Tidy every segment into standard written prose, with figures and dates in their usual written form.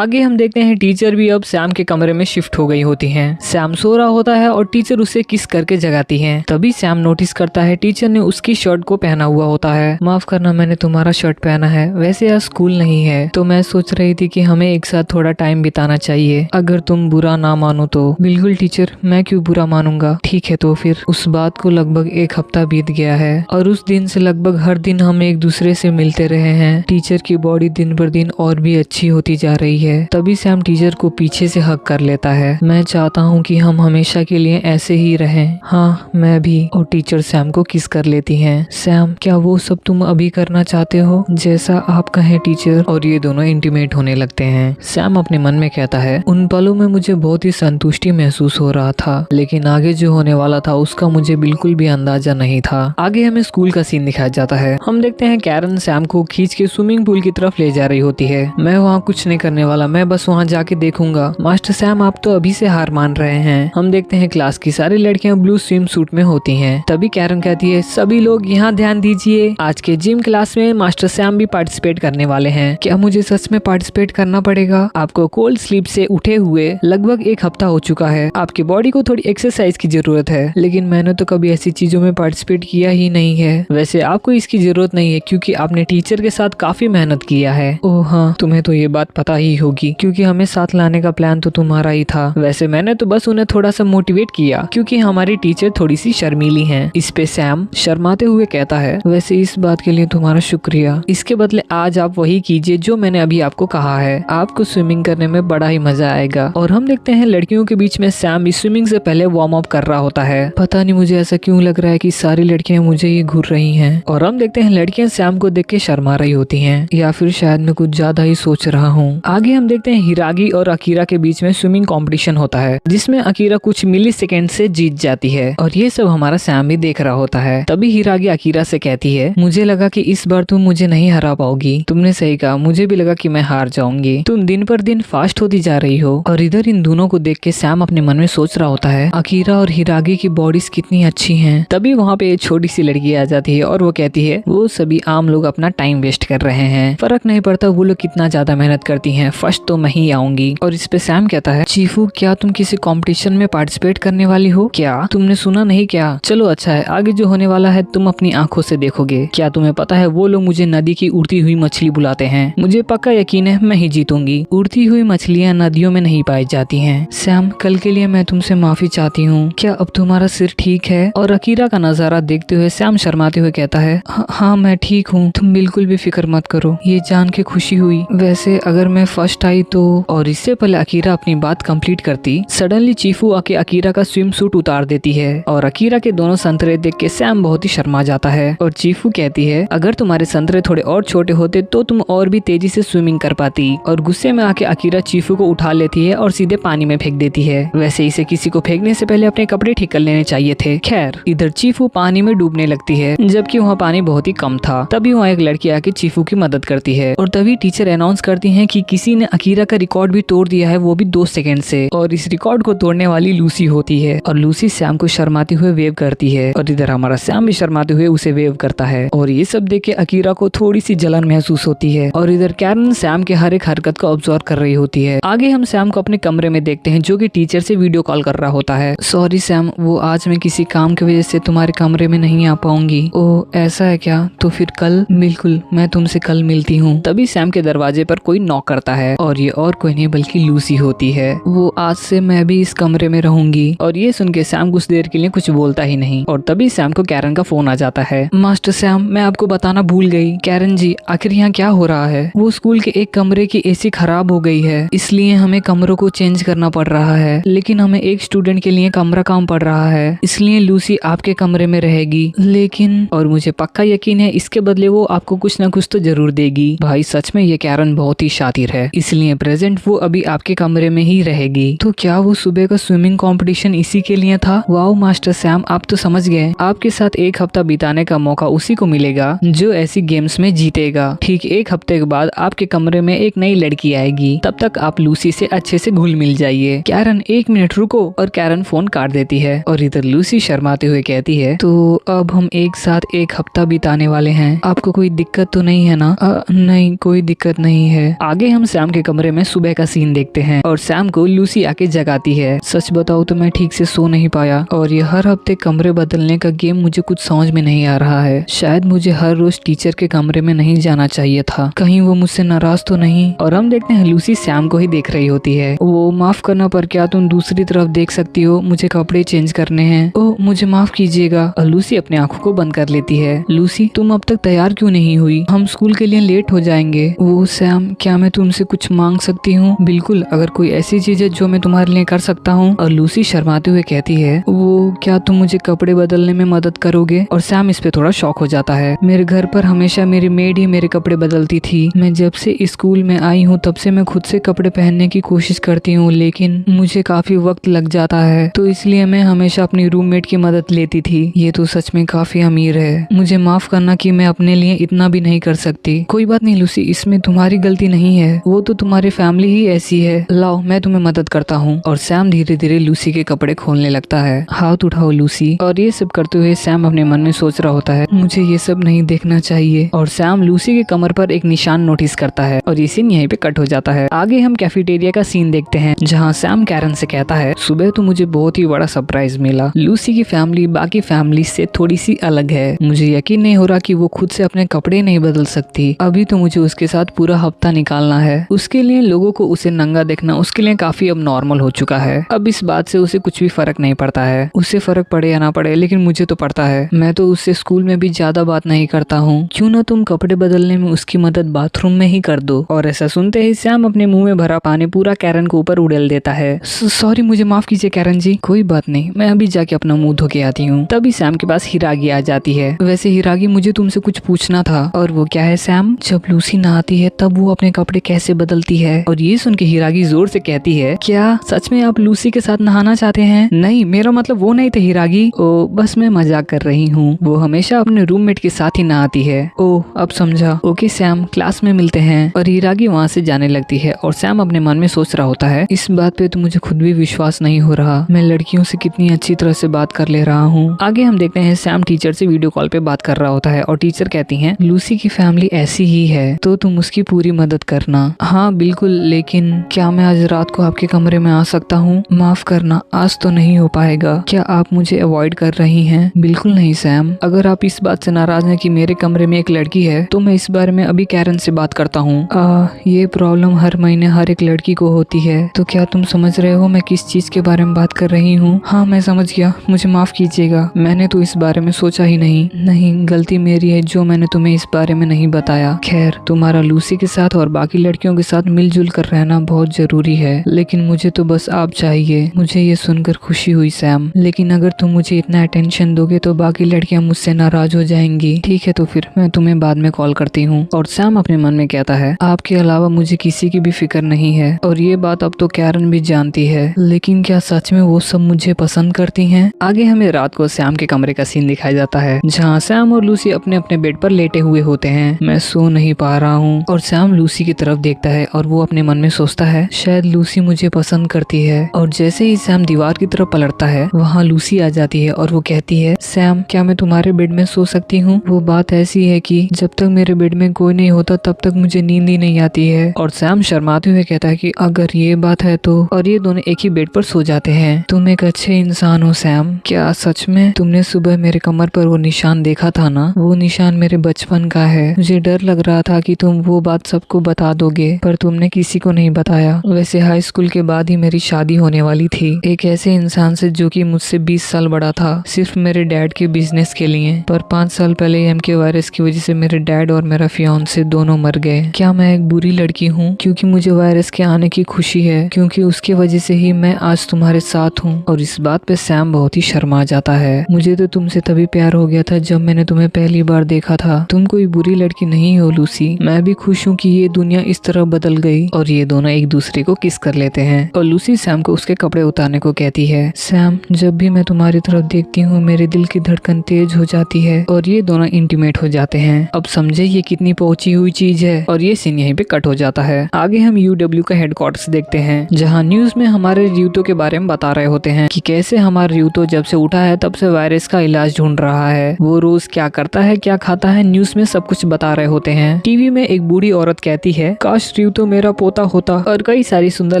आगे हम देखते हैं टीचर भी अब सैम के कमरे में शिफ्ट हो गई होती हैं। सैम सो रहा होता है और टीचर उसे किस करके जगाती हैं। तभी सैम नोटिस करता है टीचर ने उसकी शर्ट को पहना हुआ होता है। माफ करना, मैंने तुम्हारा शर्ट पहना है, वैसे आज स्कूल नहीं है तो मैं सोच रही थी कि हमें एक साथ थोड़ा टाइम बिताना चाहिए, अगर तुम बुरा ना मानो तो। बिल्कुल टीचर, मैं क्यों बुरा मानूंगा। ठीक है तो फिर। उस बात को लगभग एक हफ्ता बीत गया है और उस दिन से लगभग हर दिन हम एक दूसरे से मिलते रहे हैं। टीचर की बॉडी दिन पर दिन और भी अच्छी होती जा रही है। तभी सैम टीचर को पीछे से हग कर लेता है। मैं चाहता हूँ कि हम हमेशा के लिए ऐसे ही रहें। हाँ मैं भी। और टीचर सैम को किस कर लेती हैं। सैम, क्या वो सब तुम अभी करना चाहते हो? जैसा आप कहें टीचर। और ये दोनों इंटीमेट होने लगते हैं। सैम अपने मन में कहता है, उन पलों में मुझे बहुत ही संतुष्टि महसूस हो रहा था, लेकिन आगे जो होने वाला था उसका मुझे बिल्कुल भी अंदाजा नहीं था। आगे हमें स्कूल का सीन दिखाया जाता है। हम देखते हैं कैरन सैम को खींच के स्विमिंग पूल की तरफ ले जा रही होती है। मैं वहाँ कुछ नहीं करने वाला, मैं बस वहाँ जाके देखूंगा। मास्टर सैम, आप तो अभी से हार मान रहे हैं। हम देखते हैं क्लास की सारी लड़कियां ब्लू स्विम सूट में होती हैं। तभी कैरन कहती है, सभी लोग यहाँ ध्यान दीजिए, आज के जिम क्लास में मास्टर सैम भी पार्टिसिपेट करने वाले हैं। क्या मुझे सच में पार्टिसिपेट करना पड़ेगा? आपको कोल्ड स्लीप से उठे हुए लगभग एक हफ्ता हो चुका है, आपकी बॉडी को थोड़ी एक्सरसाइज की जरूरत है। लेकिन मैंने तो कभी ऐसी चीजों में पार्टिसिपेट किया ही नहीं है। वैसे आपको इसकी जरूरत नहीं है क्योंकि आपने टीचर के साथ काफी मेहनत किया है। ओह हाँ, तुम्हें तो ये बात पता ही होगी क्योंकि हमें साथ लाने का प्लान तो तुम्हारा ही था। वैसे मैंने तो बस उन्हें थोड़ा सा मोटिवेट किया क्योंकि हमारी टीचर थोड़ी सी शर्मीली हैं। इस पे सैम शर्माते हुए कहता है, वैसे इस बात के लिए तुम्हारा शुक्रिया। इसके बदले आज आप वही कीजिए जो मैंने अभी आपको कहा है। आपको स्विमिंग करने में बड़ा ही मजा आएगा। और हम देखते हैं लड़कियों के बीच में सैम भी स्विमिंग से पहले वार्म अप कर रहा होता है। पता नहीं मुझे ऐसा क्यों लग रहा है कि सारी लड़कियां मुझे ही घूर रही हैं। और हम देखते हैं लड़कियां सैम को देख के शर्मा रही होती हैं, या फिर शायद मैं कुछ ज्यादा ही सोच रहा हूँ। आगे हम देखते हैं हिरागी और अकीरा के बीच में स्विमिंग कंपटीशन होता है जिसमें अकीरा कुछ मिली सेकेंड से जीत जाती है और ये सब हमारा सैम भी देख रहा होता है। तभी हिरागी अकीरा से कहती है, मुझे लगा कि इस बार तुम मुझे नहीं हरा पाओगी। तुमने सही कहा, मुझे भी लगा कि मैं हार जाऊंगी। तुम दिन पर दिन फास्ट होती जा रही हो। और इधर इन दोनों को देख के सैम अपने मन में सोच रहा होता है, अकीरा और हिरागी की बॉडीज कितनी अच्छी हैं। तभी वहाँ पे एक छोटी सी लड़की आ जाती है और वो कहती है, वो सभी आम लोग अपना टाइम वेस्ट कर रहे हैं, फर्क नहीं पड़ता वो लोग कितना ज्यादा मेहनत करती हैं, फर्स्ट तो मैं ही आऊंगी। और इस पे सैम कहता है, चीफू क्या तुम किसी कंपटीशन में पार्टिसिपेट करने वाली हो क्या? तुमने सुना नहीं क्या? चलो अच्छा है, आगे जो होने वाला है तुम अपनी आंखों से देखोगे। क्या तुम्हें पता है वो लोग मुझे नदी की उड़ती हुई मछली बुलाते हैं। मुझे पक्का यकीन है मैं ही जीतूंगी। उड़ती हुई मछलियाँ नदियों में नहीं पाई जाती हैं। सैम, कल के लिए मैं तुमसे माफी चाहती हूँ। क्या अब तुम्हारा सिर ठीक है? और अकीरा का नजारा देखते हुए सैम शर्माते हुए कहता है, हाँ मैं ठीक हूँ, तुम बिल्कुल भी फिक्र मत करो। ये जान के खुशी हुई। वैसे अगर मैं फर्स्ट आई तो। और इससे पहले अकीरा अपनी बात कंप्लीट करती, सडनली चीफू आके अकीरा का स्विम सूट उतार देती है और अकीरा के दोनों संतरे देख के सैम बहुत ही शर्मा जाता है। और चीफू कहती है, अगर तुम्हारे संतरे थोड़े और छोटे होते तो तुम और भी तेजी से स्विमिंग कर पाती। और गुस्से में आके अकीरा चीफू को उठा लेती है और सीधे पानी में फेंक देती है। वैसे इसे किसी को फेंकने से पहले अपने कपड़े ठीक कर लेने चाहिए थे। खैर, इधर चीफू पानी में डूबने लगती है जबकि वहाँ पानी बहुत ही कम था। तभी वहाँ एक लड़की आके चीफू की मदद करती है और तभी टीचर अनाउंस करती है कि किसी ने अकीरा का रिकॉर्ड भी तोड़ दिया है, वो भी 2 सेकंड से। और इस रिकॉर्ड को तोड़ने वाली लूसी होती है। और लूसी सैम को शर्माते हुए वेव करती है और इधर हमारा सैम भी शर्माते हुए उसे वेव करता है। और ये सब देख के अकीरा को थोड़ी सी जलन महसूस होती है। और इधर कैरन सैम के हर एक हरकत को ऑब्जर्व कर रही होती है। आगे हम सैम को अपने कमरे में देखते हैं जो कि टीचर से वीडियो कॉल कर रहा होता है। सॉरी सैम, वो आज मैं किसी काम की वजह से तुम्हारे कमरे में नहीं आ पाऊंगी। ओह ऐसा है क्या? तो फिर कल? बिल्कुल, मैं तुमसे कल मिलती हूँ। तभी सैम के दरवाजे पर कोई नॉक करता है और ये और कोई नहीं बल्कि लूसी होती है। वो, आज से मैं भी इस कमरे में रहूंगी। और ये सुन के सैम कुछ देर के लिए कुछ बोलता ही नहीं। और तभी सैम को कैरन का फोन आ जाता है। मास्टर सैम, मैं आपको बताना भूल गई। कैरन जी, आखिर यहाँ क्या हो रहा है? वो स्कूल के एक कमरे की एसी खराब हो गई है, इसलिए हमें कमरों को चेंज करना पड़ रहा है। लेकिन हमें एक स्टूडेंट के लिए कमरा काम पड़ रहा है, इसलिए लूसी आपके कमरे में रहेगी। लेकिन, और मुझे पक्का यकीन है इसके बदले वो आपको कुछ ना कुछ तो जरूर देगी। भाई सच में ये कैरन बहुत ही शातिर है, इसलिए प्रेजेंट वो अभी आपके कमरे में ही रहेगी। तो क्या वो सुबह का स्विमिंग कंपटीशन इसी के लिए था? वाओ मास्टर सैम, आप तो समझ गए। आपके साथ एक हफ्ता बिताने का मौका उसी को मिलेगा जो ऐसी गेम्स में जीतेगा। ठीक एक हफ्ते के बाद आपके कमरे में एक नई लड़की आएगी, तब तक आप लूसी से अच्छे से घुल मिल जाइए। कैरन, 1 मिनट रुको। और कैरन फोन काट देती है और इधर लूसी शर्माते हुए कहती है, तो अब हम एक साथ एक हफ्ता बिताने वाले हैं, आपको कोई दिक्कत तो नहीं है ना? नहीं, कोई दिक्कत नहीं है। आगे हम सैम सैम के कमरे में सुबह का सीन देखते हैं और सैम को लूसी आके जगाती है। सच बताओ तो मैं ठीक से सो नहीं पाया और ये हर हफ्ते कमरे बदलने का गेम मुझे कुछ समझ में नहीं आ रहा है। शायद मुझे हर रोज टीचर के कमरे में नहीं जाना चाहिए था, कहीं वो मुझसे नाराज तो नहीं। और हम देखते हैं लूसी सैम को ही देख रही होती है। वो माफ करना पर क्या तुम दूसरी तरफ देख सकती हो, मुझे कपड़े चेंज करने हैं। ओ मुझे माफ कीजिएगा। और लूसी अपने आंखों को बंद कर लेती है। लूसी तुम अब तक तैयार क्यों नहीं हुई, हम स्कूल के लिए लेट हो जाएंगे। वो सैम क्या मैं तुमसे कुछ मांग सकती हूँ? बिल्कुल, अगर कोई ऐसी चीज है जो मैं तुम्हारे लिए कर सकता हूँ। और लूसी शर्माते हुए कहती है वो क्या तुम मुझे कपड़े बदलने में मदद करोगे? और सैम इस पे थोड़ा शॉक हो जाता है। मेरे घर पर हमेशा मेरी मेड ही मेरे कपड़े बदलती थी। मैं जब से स्कूल में आई हूँ तब से मैं खुद से कपड़े पहनने की कोशिश करती हूँ, लेकिन मुझे काफी वक्त लग जाता है, तो इसलिए मैं हमेशा अपनी रूममेट की मदद लेती थी। ये तो सच में काफी अमीर है। मुझे माफ करना कि मैं अपने लिए इतना भी नहीं कर सकती। कोई बात नहीं लूसी, इसमें तुम्हारी गलती नहीं है, वो तो तुम्हारी फैमिली ही ऐसी है। लाओ मैं तुम्हें मदद करता हूँ। और सैम धीरे धीरे लूसी के कपड़े खोलने लगता है। हाथ उठाओ लूसी। और ये सब करते हुए सैम अपने मन में सोच रहा होता है मुझे ये सब नहीं देखना चाहिए। और सैम लूसी के कमर पर एक निशान नोटिस करता है और ये सीन यहीं पे कट हो जाता है। आगे हम कैफेटेरिया का सीन देखते हैं जहाँ सैम कैरन से कहता है सुबह तो मुझे बहुत ही बड़ा सरप्राइज मिला। लूसी की फैमिली बाकी फैमिली से थोड़ी सी अलग है। मुझे यकीन नहीं हो रहा कि वो खुद से अपने कपड़े नहीं बदल सकती। अभी तो मुझे उसके साथ पूरा हफ्ता निकालना है। उसके लिए लोगों को उसे नंगा देखना उसके लिए काफी अब नॉर्मल हो चुका है। अब इस बात से उसे कुछ भी फर्क नहीं पड़ता है। उसे फर्क पड़े या ना पड़े, लेकिन मुझे तो पड़ता है। मैं तो उससे स्कूल में भी ज्यादा बात नहीं करता हूँ। क्यों ना तुम कपड़े बदलने में उसकी मदद बाथरूम में ही कर दो। और ऐसा सुनते ही सैम अपने मुंह में भरा पानी पूरा कैरन को ऊपर उड़ेल देता है। सॉरी, मुझे माफ कीजिए कैरन जी। कोई बात नहीं, मैं अभी जाके अपना मुंह धो के आती हूँ। तभी सैम के पास हिरागी आ जाती है। वैसे हिरागी मुझे तुमसे कुछ पूछना था। और वो क्या है सैम? जब लूसी नहाती है तब वो अपने कपड़े कैसे बदलती है? और ये सुन के हिरागी जोर से कहती है क्या सच में आप लूसी के साथ नहाना चाहते हैं? नहीं, मेरा मतलब वो नहीं था हिरागी। ओ बस मैं मजाक कर रही हूँ। वो हमेशा अपने रूममेट के साथ ही नहाती है। ओ अब समझा। ओके सैम, क्लास में मिलते हैं। और हिरागी वहाँ से जाने लगती है और सैम अपने मन में सोच रहा होता है इस बात पे तो मुझे खुद भी विश्वास नहीं हो रहा, मैं लड़कियों से कितनी अच्छी तरह से बात कर ले रहा हूँ। आगे हम देखते हैं सैम टीचर से वीडियो कॉल पे बात कर रहा होता है और टीचर कहती हैं लूसी की फैमिली ऐसी ही है तो तुम उसकी पूरी मदद करना। हाँ बिल्कुल, लेकिन क्या मैं आज रात को आपके कमरे में आ सकता हूँ? माफ करना, आज तो नहीं हो पाएगा। क्या आप मुझे अवॉइड कर रही हैं? बिल्कुल नहीं सैम, अगर आप इस बात से नाराज हैं कि मेरे कमरे में एक लड़की है तो मैं इस बारे में अभी कैरन से बात करता हूँ। ये प्रॉब्लम हर महीने हर एक लड़की को होती है। तो क्या तुम समझ रहे हो मैं किस चीज के बारे में बात कर रही हूँ? हाँ मैं समझ गया, मुझे माफ कीजिएगा, मैंने तो इस बारे में सोचा ही नहीं। नहीं, गलती मेरी है जो मैंने तुम्हें इस बारे में नहीं बताया। खैर, तुम्हारा लूसी के साथ और बाकी लड़कियों के साथ मिलजुल कर रहना बहुत जरूरी है, लेकिन मुझे तो बस आप चाहिए। मुझे ये सुनकर खुशी हुई सैम, लेकिन अगर तुम मुझे इतना अटेंशन दोगे तो बाकी लड़कियां मुझसे नाराज हो जाएंगी। ठीक है, तो फिर मैं तुम्हें बाद में कॉल करती हूँ। और सैम अपने मन में कहता है आपके अलावा मुझे किसी की भी फिक्र नहीं है। और ये बात अब तो कैरन भी जानती है, लेकिन क्या सच में वो सब मुझे पसंद करती हैं? आगे हमें रात को सैम के कमरे का सीन दिखाया जाता है जहाँ सैम और लूसी अपने अपने बेड पर लेटे हुए होते हैं। मैं सो नहीं पा रहा हूँ। और सैम लूसी की तरफ देखता है और वो अपने मन में सोचता है शायद लूसी मुझे पसंद करती है। और जैसे ही सैम दीवार की तरफ पलटता है वहाँ लूसी आ जाती है और वो कहती है सैम क्या मैं तुम्हारे बेड में सो सकती हूँ? वो बात ऐसी है कि जब तक मेरे बेड में कोई नहीं होता तब तक मुझे नींद ही नहीं आती है। और सैम शर्माते हुए कहता है कि अगर ये बात है तो। और ये दोनों एक ही बेड पर सो जाते हैं। तुम एक अच्छे इंसान हो सैम। क्या सच में तुमने सुबह मेरे कमर पर वो निशान देखा था ना? वो निशान मेरे बचपन का है। मुझे डर लग रहा था कि तुम वो बात सबको बता दोगे, पर तुमने किसी को नहीं बताया। वैसे हाई स्कूल के बाद ही मेरी शादी होने वाली थी एक ऐसे इंसान से जो कि मुझसे 20 साल बड़ा था, सिर्फ मेरे डैड के बिजनेस के लिए। पर 5 साल पहले एमके वायरस की वजह से मेरे डैड और मेरा फियांसे दोनों मर गए। क्या मैं एक बुरी लड़की हूँ? क्योंकि मुझे वायरस के आने की खुशी है, क्योंकि उसकी वजह से ही मैं आज तुम्हारे साथ हूँ। और इस बात पे सैम बहुत ही शर्मा जाता है। मुझे तो तुमसे तभी प्यार हो गया था जब मैंने तुम्हें पहली बार देखा था। तुम कोई बुरी लड़की नहीं हो लूसी। मैं भी खुश हूँ कि ये दुनिया इस तरह बदल गई। और ये दोनों एक दूसरे को किस कर लेते हैं और लूसी सैम को उसके कपड़े उतारने को कहती है। सैम जब भी मैं तुम्हारी तरफ देखती हूँ मेरे दिल की धड़कन तेज हो जाती है। और ये दोनों इंटीमेट हो जाते हैं। अब समझे ये कितनी पहुंची हुई चीज है। और ये सीन यहीं पे कट हो जाता है। आगे हम UW का हेडक्वार्टर्स देखते हैं जहाँ न्यूज में हमारे रियूतो के बारे में बता रहे होते हैं कि कैसे हमारा रियूतो जब से उठा है तब से वायरस का इलाज ढूंढ रहा है। वो रोज क्या करता है क्या खाता है न्यूज में सब कुछ बता रहे होते हैं। टीवी में एक बूढ़ी औरत कहती है काश रियूतो मेरा पोता होता। और कई सारी सुंदर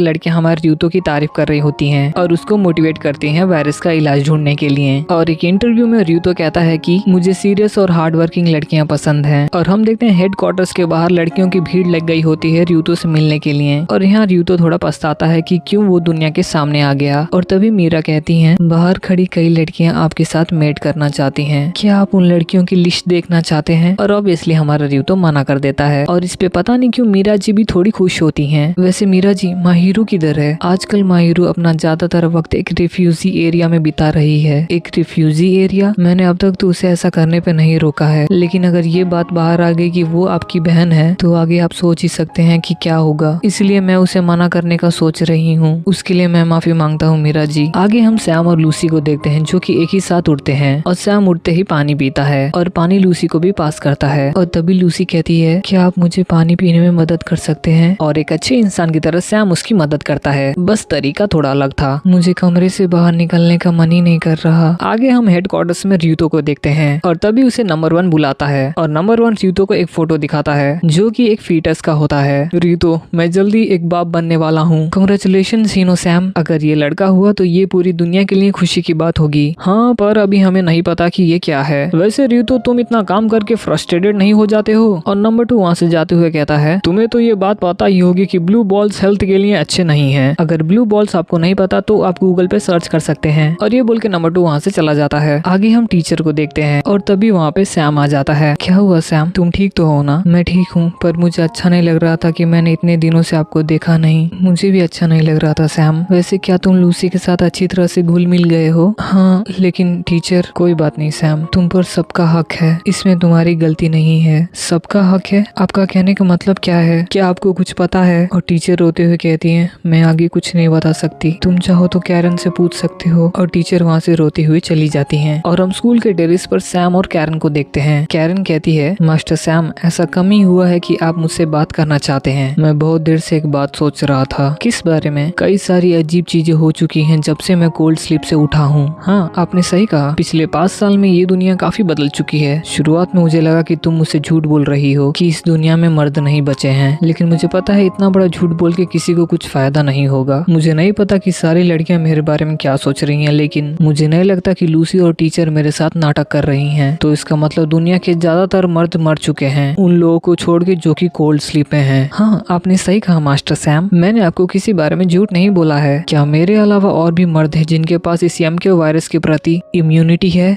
लड़कियां हमारे रियूतो की तारीफ कर रही होती हैं और उसको मोटिवेट करती हैं वायरस का इलाज ढूंढने के लिए। और एक इंटरव्यू में रियूतो कहता है कि मुझे सीरियस और हार्ड वर्किंग लड़कियां पसंद हैं। और हम देखते हैं हेडक्वार्टर्स के बाहर लड़कियों की भीड़ लग गई होती है रियूतो से मिलने के लिए। और यहाँ रियूतो थोड़ा पछताता है कि क्यों वो दुनिया के सामने आ गया। और तभी मीरा कहती हैं, बाहर खड़ी कई लड़कियां आपके साथ मेट करना चाहती हैं, क्या आप उन लड़कियों की लिस्ट देखना चाहते हैं? और ऑब्वियसली हमारा रियूतो मना कर देता है। और इस पे पता नहीं क्यों मीरा जी भी थोड़ी खुश होती हैं। वैसे मीरा जी, माहिरू किधर है? आजकल माहिरू अपना ज्यादातर वक्त एक रिफ्यूजी एरिया में बिता रही है। एक रिफ्यूजी एरिया? मैंने अब तक तो उसे ऐसा करने पे नहीं रोका है, लेकिन अगर ये बात बाहर आ गई कि वो आपकी बहन है तो आगे आप सोच ही सकते हैं कि क्या होगा। इसलिए मैं उसे मना करने का सोच रही हूँ। उसके लिए मैं माफी मांगता हूँ मीरा जी। आगे हम सैम और लूसी को देखते हैं जो कि एक ही साथ उठते हैं। और सैम उठते ही पानी पीता है और पानी लूसी को भी पास करता है। और तभी लूसी कहती है, क्या आप मुझे पानी पीने में मदद कर सकते हैं? और एक अच्छे इंसान की तरह सैम उसकी मदद करता है, बस तरीका थोड़ा अलग था। मुझे कमरे से बाहर निकलने का मन ही नहीं कर रहा। आगे हम हेडक्वार्टर्स में रियूतो को देखते हैं और तभी उसे नंबर 1 बुलाता है। और नंबर 1 रियूतो को एक फोटो दिखाता है जो कि एक फीटस का होता है। रियूतो, मैं जल्दी एक बाप बनने वाला हूँ। Congratulations Sam. अगर ये लड़का हुआ तो ये पूरी दुनिया के लिए खुशी की बात होगी। हाँ, पर अभी हमें नहीं पता कि ये क्या है। वैसे रियूतो, तुम इतना काम करके फ्रस्ट्रेटेड नहीं हो जाते हो? और नंबर 2 वहाँ से जाते हुए कहता है, तुम्हें तो ये बात पता ही होगी कि ब्लू बॉल्स हेल्थ के लिए अच्छे नहीं हैं। अगर ब्लू बॉल्स आपको नहीं पता तो आप गूगल पे सर्च कर सकते हैं। और ये बोल के नंबर 2 वहाँ से चला जाता है। आगे हम टीचर को देखते हैं और तभी वहाँ पे सैम आ जाता है। क्या हुआ सैम, तुम ठीक तो हो ना? मैं ठीक हूँ, पर मुझे अच्छा नहीं लग रहा था कि मैंने इतने दिनों से आपको देखा नहीं। मुझे भी अच्छा नहीं लग रहा था सैम। वैसे क्या तुम लूसी के साथ अच्छी तरह से घुल मिल गए हो? हाँ, लेकिन टीचर, कोई बात नहीं सैम, तुम पर सबका हक है, इसमें तुम्हारी गलती नहीं है। सबका हक है? आपका कहने का मतलब क्या है? क्या आपको कुछ पता है? और टीचर रोते हुए कहती है, मैं आगे कुछ नहीं बता सकती, तुम चाहो तो कैरन से पूछ सकते हो। और टीचर वहाँ से रोती हुई चली जाती हैं। और हम स्कूल के टेरेस पर सैम और कैरन को देखते हैं। कैरन कहती है, मास्टर सैम, ऐसा कम ही हुआ है कि आप मुझसे बात करना चाहते हैं। मैं बहुत देर से एक बात सोच रहा था। किस बारे में? कई सारी अजीब चीजें हो चुकी हैं जब से मैं कोल्ड स्लीप से उठा हूँ। हाँ, आपने सही कहा, पिछले 5 साल में ये दुनिया काफी बदल चुकी है। शुरुआत में मुझे लगा कि तुम मुझसे झूठ बोल रही हो कि इस दुनिया में मर्द नहीं बचे हैं, लेकिन मुझे पता है इतना बड़ा झूठ बोल के किसी को कुछ फायदा नहीं होगा। मुझे नहीं पता कि सारी लड़कियां मेरे बारे में क्या सोच रही हैं, लेकिन मुझे नहीं लगता कि लूसी और टीचर मेरे साथ नाटक कर रही हैं। तो इसका मतलब दुनिया के ज्यादातर मर्द मर चुके हैं, उन लोगों को छोड़ के जो कि कोल्ड स्लीप में हैं। हाँ, आपने सही कहा मास्टर सैम, मैंने आपको किसी बारे में झूठ नहीं बोला है। क्या मेरे अलावा और भी मर्द हैं जिनके पास इस एमके वायरस के प्रति इम्यूनिटी है?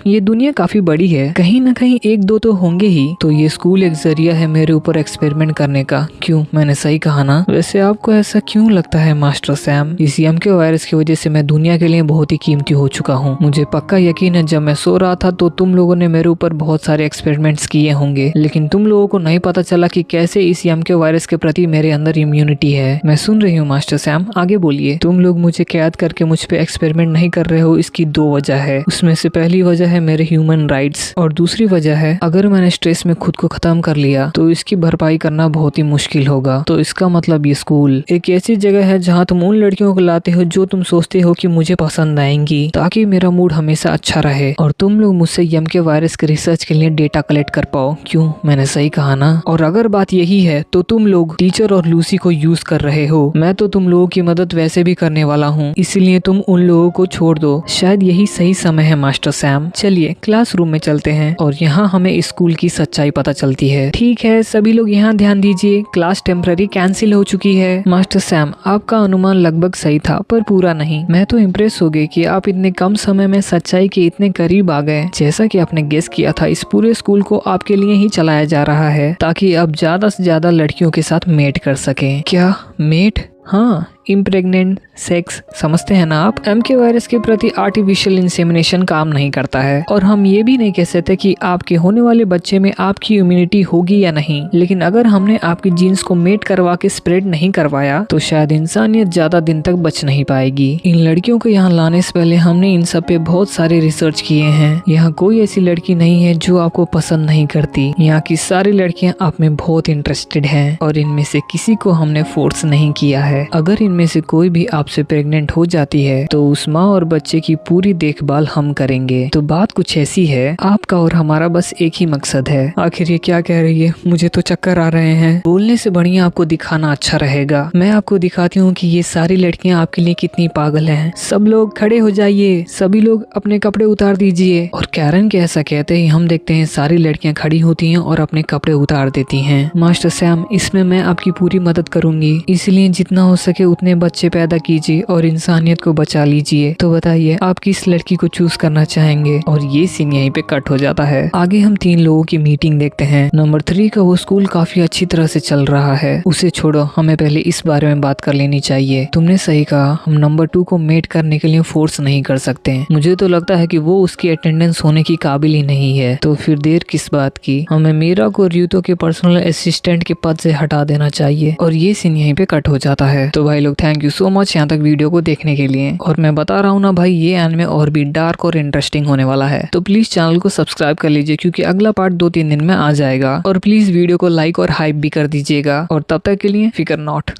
ये दुनिया काफी बड़ी है, कहीं न कहीं 1-2 तो होंगे ही। तो ये स्कूल एक जरिया है मेरे ऊपर एक्सपेरिमेंट करने का। क्यों, मैंने सही कहा ना? वैसे आपको ऐसा क्यों लगता है मास्टर सैम? इस एमके वायरस की वजह से मैं दुनिया के लिए बहुत ही कीमती हो चुका हूँ। मुझे पक्का यकीन है जब मैं सो रहा था तो तुम लोगों ने मेरे ऊपर बहुत सारे एक्सपेरिमेंट्स किए होंगे, लेकिन तुम लोगों को नहीं पता चला कि कैसे इस एमके वायरस के प्रति मेरे अंदर इम्यूनिटी है। मैं सुन रही हूँ मास्टर सैम, आगे बोलिए। तुम लोग मुझे कैद करके मुझ पे एक्सपेरिमेंट नहीं कर रहे हो, इसकी 2 वजह है। उसमें से पहली वजह है मेरे ह्यूमन राइट्स और दूसरी वजह है अगर मैंने स्ट्रेस में खुद को खत्म कर लिया तो इसकी भरपाई करना बहुत ही मुश्किल होगा। तो इसका मतलब ये स्कूल एक ऐसी जगह है जहाँ तुम उन लड़कियों को लाते हो जो तुम सोचते हो कि मुझे पसंद आएंगी, ताकि मेरा मूड हमेशा अच्छा रहे और तुम लोग मुझसे एमके वायरस के रिसर्च के लिए डेटा कलेक्ट कर पाओ। क्यों, मैंने सही कहा ना? और अगर बात यही है तो तुम लोग टीचर और लूसी को यूज कर रहे हो। मैं तो तुम लोगों की मदद वैसे भी करने वाला हूँ, इसलिए तुम उन लोगों को छोड़ दो। शायद यही सही समय है मास्टर सैम। चलिए क्लासरूम में चलते हैं और यहाँ हमें स्कूल की सच्चाई पता चलती है। ठीक है, सभी लोग यहाँ ध्यान दीजिए, क्लास टेम्पररी कैंसिल हो चुकी है। मास्टर सैम, आपका अनुमान लगभग सही था पर पूरा नहीं। मैं तो इम्प्रेस हो गई कि आप इतने कम समय में सच्चाई के इतने करीब आ गए। जैसा कि आपने गेस किया था, इस पूरे स्कूल को आपके लिए ही चलाया जा रहा है ताकि आप ज्यादा से ज्यादा लड़कियों के साथ मेट कर सकें। क्या मेट? हाँ, इम्प्रेग्नेंट सेक्स, समझते हैं ना आप? एमके वायरस के प्रति आर्टिफिशियल इंसेमिनेशन काम नहीं करता है और हम ये भी नहीं कह सकते कि आपके होने वाले बच्चे में आपकी इम्यूनिटी होगी या नहीं, लेकिन अगर हमने आपकी जीन्स को मेट करवा के स्प्रेड नहीं करवाया तो शायद इंसानियत ज्यादा दिन तक बच नहीं पाएगी। इन लड़कियों को यहाँ लाने से पहले हमने इन सब पे बहुत सारे रिसर्च किए हैं। यहाँ कोई ऐसी लड़की नहीं है जो आपको पसंद नहीं करती। यहाँ की सारी लड़कियाँ आप में बहुत इंटरेस्टेड है और इनमें से किसी को हमने फोर्स नहीं किया है। अगर इनमें में से कोई भी आपसे प्रेग्नेंट हो जाती है तो उस माँ और बच्चे की पूरी देखभाल हम करेंगे। तो बात कुछ ऐसी है, आपका और हमारा बस एक ही मकसद है। आखिर ये क्या कह रही है, मुझे तो चक्कर आ रहे हैं। बोलने से बढ़िया आपको दिखाना अच्छा रहेगा। मैं आपको दिखाती हूँ कि ये सारी लड़कियां आपके लिए कितनी पागल हैं। सब लोग खड़े हो जाइए, सभी लोग अपने कपड़े उतार दीजिए। और कैरन के ऐसा कहते ही हम देखते हैं सारी लड़कियां खड़ी होती हैं और अपने कपड़े उतार देती हैं। मास्टर सैम, इसमें मैं आपकी पूरी मदद करूंगी, इसलिए जितना हो सके उतने बच्चे पैदा कीजिए और इंसानियत को बचा लीजिए। तो बताइए आप किस लड़की को चूज करना चाहेंगे। और ये सीन यहीं पे कट हो जाता है। आगे हम 3 लोगों की मीटिंग देखते हैं। नंबर 3 का वो स्कूल काफी अच्छी तरह से चल रहा है, उसे छोड़ो, हमें पहले इस बारे में बात कर लेनी चाहिए। तुमने सही कहा, हम नंबर 2 को मेट करने के लिए फोर्स नहीं कर सकते। मुझे तो लगता है कि वो उसकी अटेंडेंस होने की काबिल ही नहीं है, तो फिर देर किस बात की। हमें मीरा को रियुतो के पर्सनल असिस्टेंट के पद से हटा देना चाहिए। और ये सीन यहीं पे कट हो जाता है। तो भाई लोग, थैंक यू सो मच यहाँ तक वीडियो को देखने के लिए। और मैं बता रहा हूँ ना भाई, ये एनिमे और भी डार्क और इंटरेस्टिंग होने वाला है। तो प्लीज चैनल को सब्सक्राइब कर लीजिए, क्योंकि अगला पार्ट 2-3 दिन में आ जाएगा। और प्लीज वीडियो को लाइक और हाइप भी कर दीजिएगा। और तब तक के लिए फिकर नॉट।